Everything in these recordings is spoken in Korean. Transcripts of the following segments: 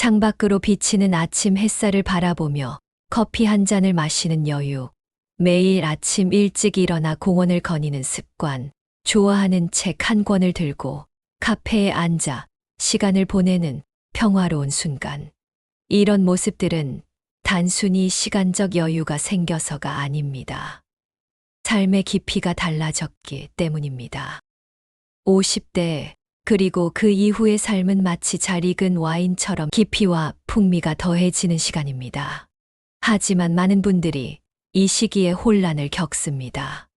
창밖으로 비치는 아침 햇살을 바라보며 커피 한 잔을 마시는 여유, 매일 아침 일찍 일어나 공원을 거니는 습관, 좋아하는 책 한 권을 들고 카페에 앉아 시간을 보내는 평화로운 순간. 이런 모습들은 단순히 시간적 여유가 생겨서가 아닙니다. 삶의 깊이가 달라졌기 때문입니다. 50대, 그리고 그 이후의 삶은 마치 잘 익은 와인처럼 깊이와 풍미가 더해지는 시간입니다. 하지만 많은 분들이 이 시기에 혼란을 겪습니다.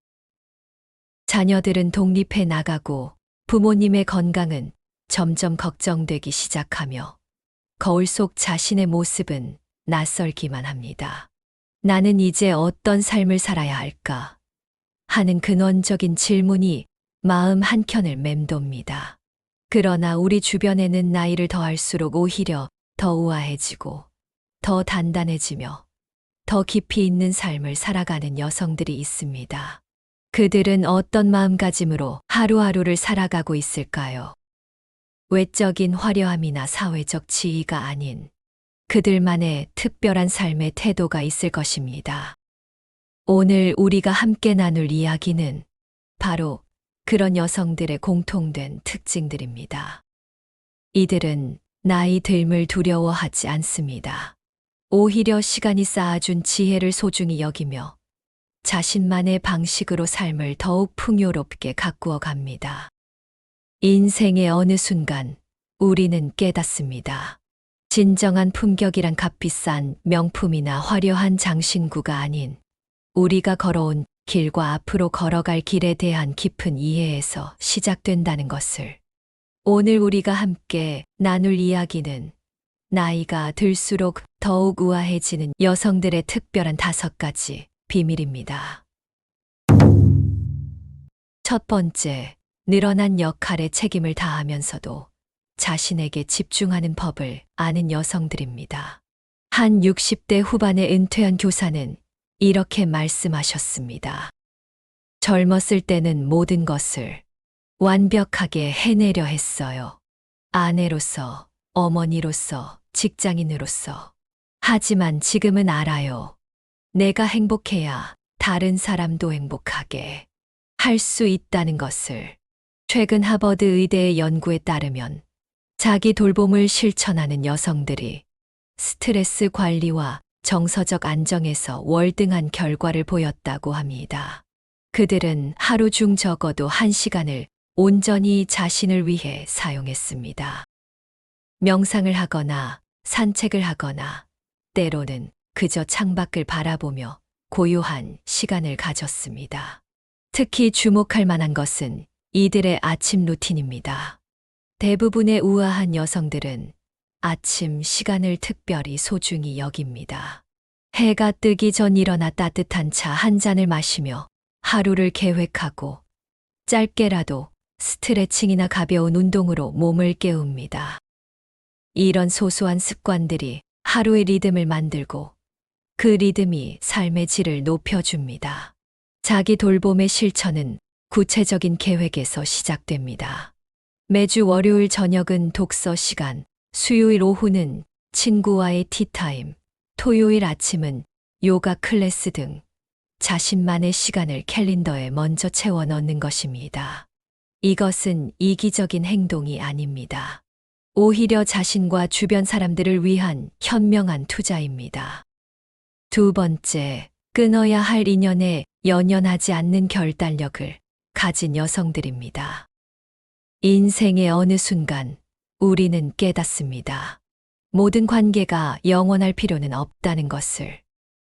자녀들은 독립해 나가고 부모님의 건강은 점점 걱정되기 시작하며 거울 속 자신의 모습은 낯설기만 합니다. 나는 이제 어떤 삶을 살아야 할까? 하는 근원적인 질문이 마음 한켠을 맴돕니다. 그러나 우리 주변에는 나이를 더할수록 오히려 더 우아해지고 더 단단해지며 더 깊이 있는 삶을 살아가는 여성들이 있습니다. 그들은 어떤 마음가짐으로 하루하루를 살아가고 있을까요? 외적인 화려함이나 사회적 지위가 아닌 그들만의 특별한 삶의 태도가 있을 것입니다. 오늘 우리가 함께 나눌 이야기는 바로 그런 여성들의 공통된 특징들입니다. 이들은 나이 듦을 두려워하지 않습니다. 오히려 시간이 쌓아준 지혜를 소중히 여기며 자신만의 방식으로 삶을 더욱 풍요롭게 가꾸어 갑니다. 인생의 어느 순간 우리는 깨닫습니다. 진정한 품격이란 값비싼 명품이나 화려한 장신구가 아닌 우리가 걸어온 길과 앞으로 걸어갈 길에 대한 깊은 이해에서 시작된다는 것을. 오늘 우리가 함께 나눌 이야기는 나이가 들수록 더욱 우아해지는 여성들의 특별한 5가지 비밀입니다. 첫 번째, 늘어난 역할에 책임을 다하면서도 자신에게 집중하는 법을 아는 여성들입니다. 한 60대 후반의 은퇴한 교사는 이렇게 말씀하셨습니다. 젊었을 때는 모든 것을 완벽하게 해내려 했어요. 아내로서, 어머니로서, 직장인으로서. 하지만 지금은 알아요. 내가 행복해야 다른 사람도 행복하게 할 수 있다는 것을. 최근 하버드 의대의 연구에 따르면 자기 돌봄을 실천하는 여성들이 스트레스 관리와 정서적 안정에서 월등한 결과를 보였다고 합니다. 그들은 하루 중 적어도 1시간을 온전히 자신을 위해 사용했습니다. 명상을 하거나 산책을 하거나 때로는 그저 창밖을 바라보며 고요한 시간을 가졌습니다. 특히 주목할 만한 것은 이들의 아침 루틴입니다. 대부분의 우아한 여성들은 아침 시간을 특별히 소중히 여깁니다. 해가 뜨기 전 일어나 따뜻한 차 한 잔을 마시며 하루를 계획하고 짧게라도 스트레칭이나 가벼운 운동으로 몸을 깨웁니다. 이런 소소한 습관들이 하루의 리듬을 만들고 그 리듬이 삶의 질을 높여줍니다. 자기 돌봄의 실천은 구체적인 계획에서 시작됩니다. 매주 월요일 저녁은 독서 시간, 수요일 오후는 친구와의 티타임, 토요일 아침은 요가 클래스 등 자신만의 시간을 캘린더에 먼저 채워 넣는 것입니다. 이것은 이기적인 행동이 아닙니다. 오히려 자신과 주변 사람들을 위한 현명한 투자입니다. 두 번째, 끊어야 할 인연에 연연하지 않는 결단력을 가진 여성들입니다. 인생의 어느 순간 우리는 깨닫습니다. 모든 관계가 영원할 필요는 없다는 것을.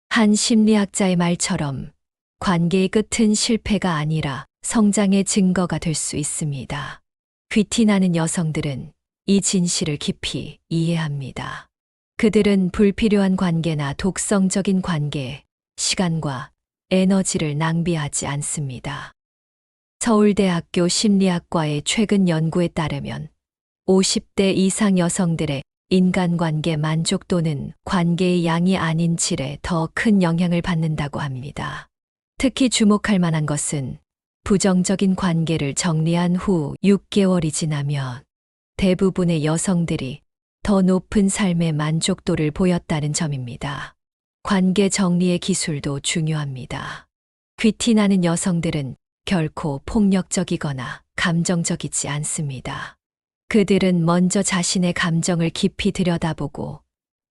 한 심리학자의 말처럼 관계의 끝은 실패가 아니라 성장의 증거가 될 수 있습니다. 귀티나는 여성들은 이 진실을 깊이 이해합니다. 그들은 불필요한 관계나 독성적인 관계에 시간과 에너지를 낭비하지 않습니다. 서울대학교 심리학과의 최근 연구에 따르면 50대 이상 여성들의 인간관계 만족도는 관계의 양이 아닌 질에 더 큰 영향을 받는다고 합니다. 특히 주목할 만한 것은 부정적인 관계를 정리한 후 6개월이 지나면 대부분의 여성들이 더 높은 삶의 만족도를 보였다는 점입니다. 관계 정리의 기술도 중요합니다. 귀티나는 여성들은 결코 폭력적이거나 감정적이지 않습니다. 그들은 먼저 자신의 감정을 깊이 들여다보고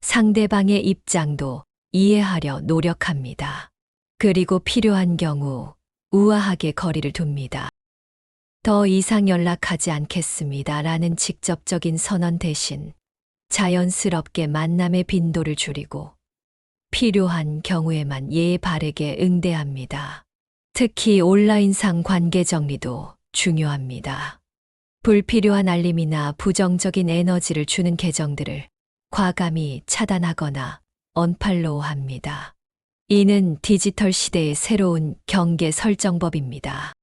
상대방의 입장도 이해하려 노력합니다. 그리고 필요한 경우 우아하게 거리를 둡니다. 더 이상 연락하지 않겠습니다. 라는 직접적인 선언 대신 자연스럽게 만남의 빈도를 줄이고 필요한 경우에만 예의 바르게 응대합니다. 특히 온라인상 관계 정리도 중요합니다. 불필요한 알림이나 부정적인 에너지를 주는 계정들을 과감히 차단하거나 언팔로우합니다. 이는 디지털 시대의 새로운 경계 설정법입니다.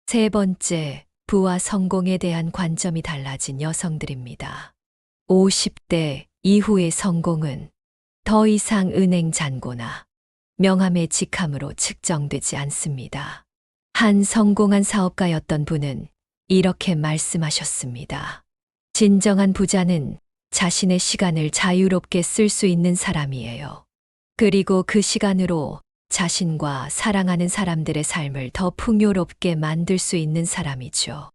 세 번째, 부와 성공에 대한 관점이 달라진 여성들입니다. 50대 이후의 성공은 더 이상 은행 잔고나 명함의 직함으로 측정되지 않습니다. 한 성공한 사업가였던 분은 이렇게 말씀하셨습니다. 진정한 부자는 자신의 시간을 자유롭게 쓸 수 있는 사람이에요. 그리고 그 시간으로 자신과 사랑하는 사람들의 삶을 더 풍요롭게 만들 수 있는 사람이죠.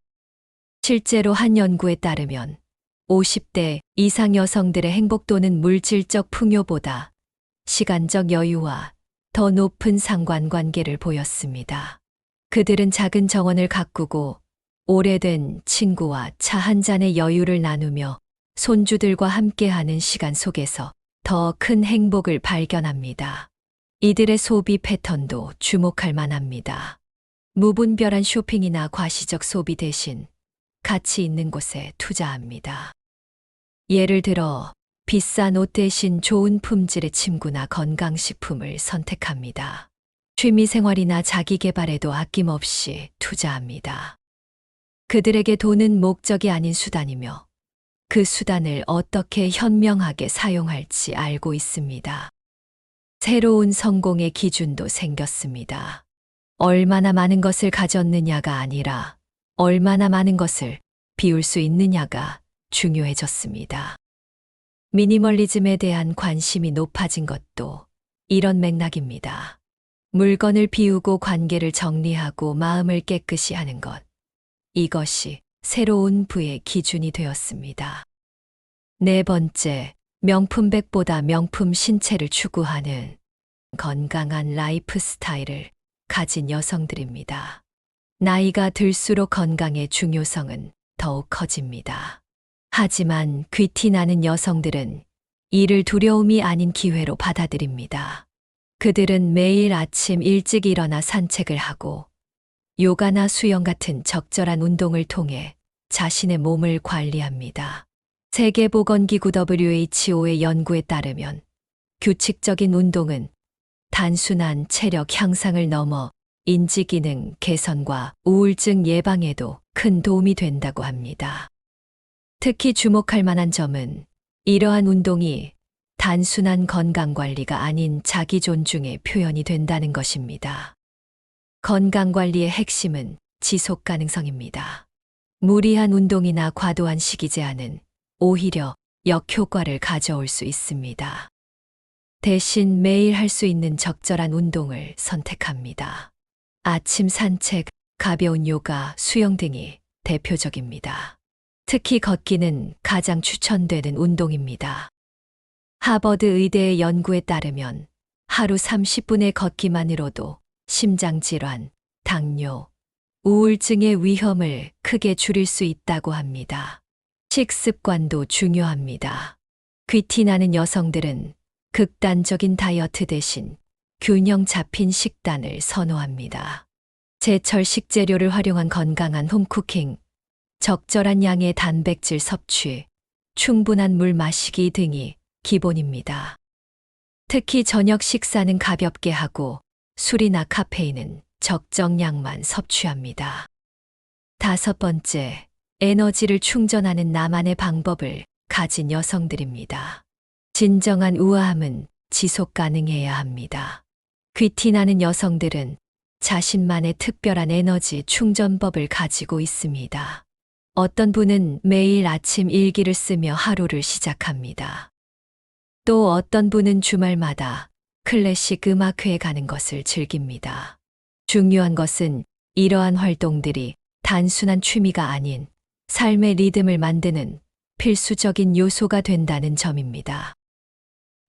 실제로 한 연구에 따르면 50대 이상 여성들의 행복도는 물질적 풍요보다 시간적 여유와 더 높은 상관관계를 보였습니다. 그들은 작은 정원을 가꾸고 오래된 친구와 차 한 잔의 여유를 나누며 손주들과 함께하는 시간 속에서 더 큰 행복을 발견합니다. 이들의 소비 패턴도 주목할 만합니다. 무분별한 쇼핑이나 과시적 소비 대신 가치 있는 곳에 투자합니다. 예를 들어 비싼 옷 대신 좋은 품질의 침구나 건강식품을 선택합니다. 취미생활이나 자기개발에도 아낌없이 투자합니다. 그들에게 돈은 목적이 아닌 수단이며 그 수단을 어떻게 현명하게 사용할지 알고 있습니다. 새로운 성공의 기준도 생겼습니다. 얼마나 많은 것을 가졌느냐가 아니라 얼마나 많은 것을 비울 수 있느냐가 중요해졌습니다. 미니멀리즘에 대한 관심이 높아진 것도 이런 맥락입니다. 물건을 비우고 관계를 정리하고 마음을 깨끗이 하는 것. 이것이 새로운 부의 기준이 되었습니다. 네 번째, 명품백보다 명품 신체를 추구하는 건강한 라이프 스타일을 가진 여성들입니다. 나이가 들수록 건강의 중요성은 더욱 커집니다. 하지만 귀티나는 여성들은 이를 두려움이 아닌 기회로 받아들입니다. 그들은 매일 아침 일찍 일어나 산책을 하고 요가나 수영 같은 적절한 운동을 통해 자신의 몸을 관리합니다. 세계보건기구 WHO의 연구에 따르면 규칙적인 운동은 단순한 체력 향상을 넘어 인지기능 개선과 우울증 예방에도 큰 도움이 된다고 합니다. 특히 주목할 만한 점은 이러한 운동이 단순한 건강관리가 아닌 자기존중의 표현이 된다는 것입니다. 건강관리의 핵심은 지속 가능성입니다. 무리한 운동이나 과도한 식이 제한은 오히려 역효과를 가져올 수 있습니다. 대신 매일 할 수 있는 적절한 운동을 선택합니다. 아침 산책, 가벼운 요가, 수영 등이 대표적입니다. 특히 걷기는 가장 추천되는 운동입니다. 하버드 의대의 연구에 따르면 하루 30분의 걷기만으로도 심장질환, 당뇨, 우울증의 위험을 크게 줄일 수 있다고 합니다. 식습관도 중요합니다. 귀티나는 여성들은 극단적인 다이어트 대신 균형 잡힌 식단을 선호합니다. 제철 식재료를 활용한 건강한 홈쿠킹, 적절한 양의 단백질 섭취, 충분한 물 마시기 등이 기본입니다. 특히 저녁 식사는 가볍게 하고 술이나 카페인은 적정량만 섭취합니다. 다섯 번째, 에너지를 충전하는 나만의 방법을 가진 여성들입니다. 진정한 우아함은 지속 가능해야 합니다. 귀티나는 여성들은 자신만의 특별한 에너지 충전법을 가지고 있습니다. 어떤 분은 매일 아침 일기를 쓰며 하루를 시작합니다. 또 어떤 분은 주말마다 클래식 음악회에 가는 것을 즐깁니다. 중요한 것은 이러한 활동들이 단순한 취미가 아닌 삶의 리듬을 만드는 필수적인 요소가 된다는 점입니다.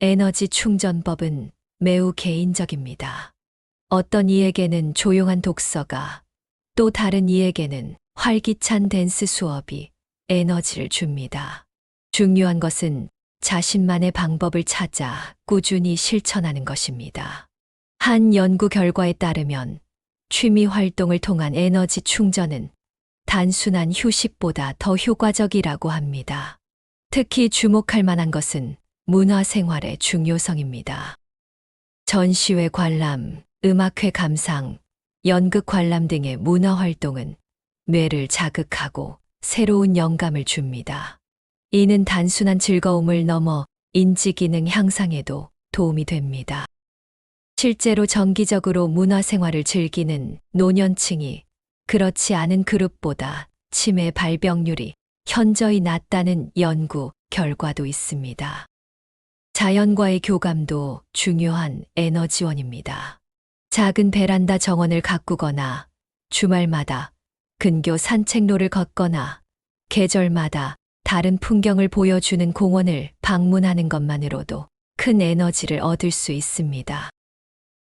에너지 충전법은 매우 개인적입니다. 어떤 이에게는 조용한 독서가, 또 다른 이에게는 활기찬 댄스 수업이 에너지를 줍니다. 중요한 것은 자신만의 방법을 찾아 꾸준히 실천하는 것입니다. 한 연구 결과에 따르면 취미 활동을 통한 에너지 충전은 단순한 휴식보다 더 효과적이라고 합니다. 특히 주목할 만한 것은 문화생활의 중요성입니다. 전시회 관람, 음악회 감상, 연극 관람 등의 문화활동은 뇌를 자극하고 새로운 영감을 줍니다. 이는 단순한 즐거움을 넘어 인지기능 향상에도 도움이 됩니다. 실제로 정기적으로 문화생활을 즐기는 노년층이 그렇지 않은 그룹보다 치매 발병률이 현저히 낮다는 연구 결과도 있습니다. 자연과의 교감도 중요한 에너지원입니다. 작은 베란다 정원을 가꾸거나 주말마다 근교 산책로를 걷거나 계절마다 다른 풍경을 보여주는 공원을 방문하는 것만으로도 큰 에너지를 얻을 수 있습니다.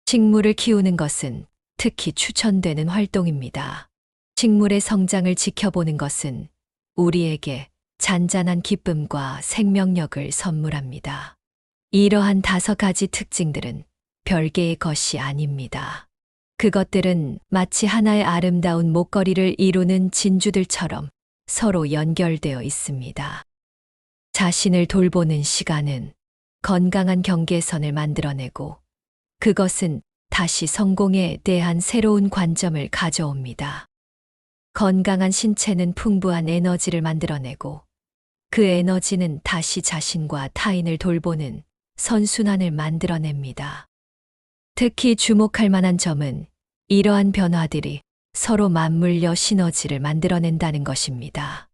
식물을 키우는 것은 특히 추천되는 활동입니다. 식물의 성장을 지켜보는 것은 우리에게 잔잔한 기쁨과 생명력을 선물합니다. 이러한 5가지 특징들은 별개의 것이 아닙니다. 그것들은 마치 하나의 아름다운 목걸이를 이루는 진주들처럼 서로 연결되어 있습니다. 자신을 돌보는 시간은 건강한 경계선을 만들어내고 그것은 다시 성공에 대한 새로운 관점을 가져옵니다. 건강한 신체는 풍부한 에너지를 만들어내고 그 에너지는 다시 자신과 타인을 돌보는 선순환을 만들어냅니다. 특히 주목할 만한 점은 이러한 변화들이 서로 맞물려 시너지를 만들어낸다는 것입니다.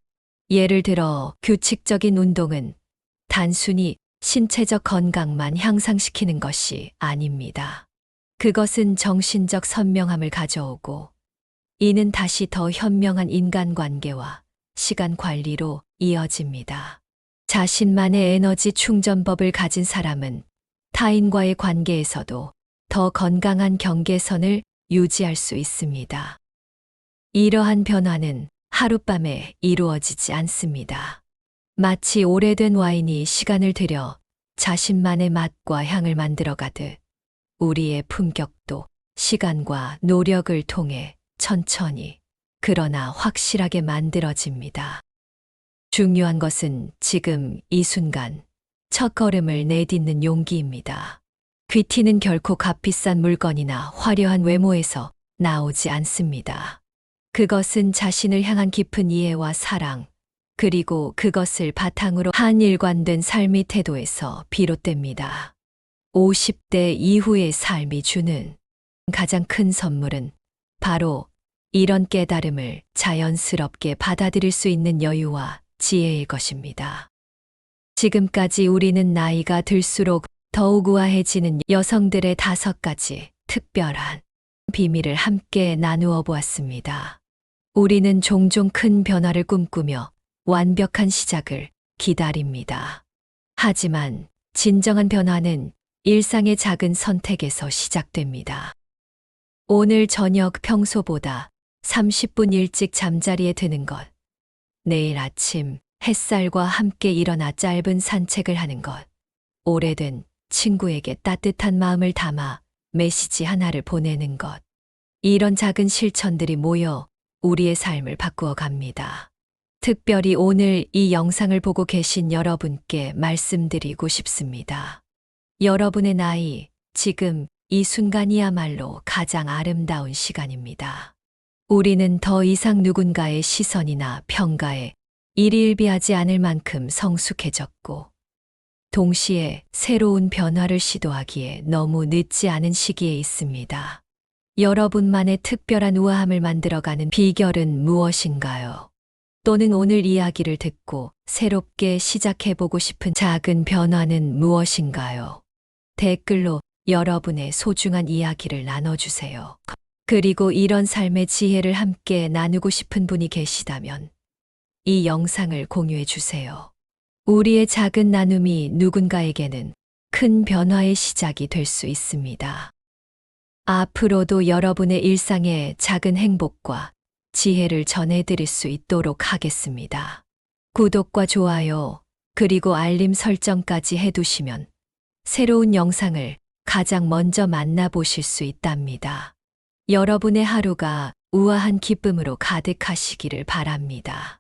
예를 들어 규칙적인 운동은 단순히 신체적 건강만 향상시키는 것이 아닙니다. 그것은 정신적 선명함을 가져오고 이는 다시 더 현명한 인간관계와 시간 관리로 이어집니다. 자신만의 에너지 충전법을 가진 사람은 타인과의 관계에서도 더 건강한 경계선을 유지할 수 있습니다. 이러한 변화는 하룻밤에 이루어지지 않습니다. 마치 오래된 와인이 시간을 들여 자신만의 맛과 향을 만들어가듯 우리의 품격도 시간과 노력을 통해 천천히 그러나 확실하게 만들어집니다. 중요한 것은 지금 이 순간 첫걸음을 내딛는 용기입니다. 귀티는 결코 값비싼 물건이나 화려한 외모에서 나오지 않습니다. 그것은 자신을 향한 깊은 이해와 사랑, 그리고 그것을 바탕으로 한 일관된 삶의 태도에서 비롯됩니다. 50대 이후의 삶이 주는 가장 큰 선물은 바로 이런 깨달음을 자연스럽게 받아들일 수 있는 여유와 지혜일 것입니다. 지금까지 우리는 나이가 들수록 더욱 우아해지는 여성들의 5가지 특별한 비밀을 함께 나누어 보았습니다. 우리는 종종 큰 변화를 꿈꾸며 완벽한 시작을 기다립니다. 하지만 진정한 변화는 일상의 작은 선택에서 시작됩니다. 오늘 저녁 평소보다 30분 일찍 잠자리에 드는 것, 내일 아침 햇살과 함께 일어나 짧은 산책을 하는 것, 오래된 친구에게 따뜻한 마음을 담아 메시지 하나를 보내는 것, 이런 작은 실천들이 모여 우리의 삶을 바꾸어 갑니다. 특별히 오늘 이 영상을 보고 계신 여러분께 말씀드리고 싶습니다. 여러분의 나이, 지금 이 순간이야말로 가장 아름다운 시간입니다. 우리는 더 이상 누군가의 시선이나 평가에 일희일비하지 않을 만큼 성숙해졌고, 동시에 새로운 변화를 시도하기에 너무 늦지 않은 시기에 있습니다. 여러분만의 특별한 우아함을 만들어가는 비결은 무엇인가요? 또는 오늘 이야기를 듣고 새롭게 시작해보고 싶은 작은 변화는 무엇인가요? 댓글로 여러분의 소중한 이야기를 나눠주세요. 그리고 이런 삶의 지혜를 함께 나누고 싶은 분이 계시다면 이 영상을 공유해 주세요. 우리의 작은 나눔이 누군가에게는 큰 변화의 시작이 될 수 있습니다. 앞으로도 여러분의 일상에 작은 행복과 지혜를 전해드릴 수 있도록 하겠습니다. 구독과 좋아요, 그리고 알림 설정까지 해두시면 새로운 영상을 가장 먼저 만나보실 수 있답니다. 여러분의 하루가 우아한 기쁨으로 가득하시기를 바랍니다.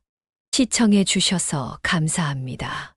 시청해 주셔서 감사합니다.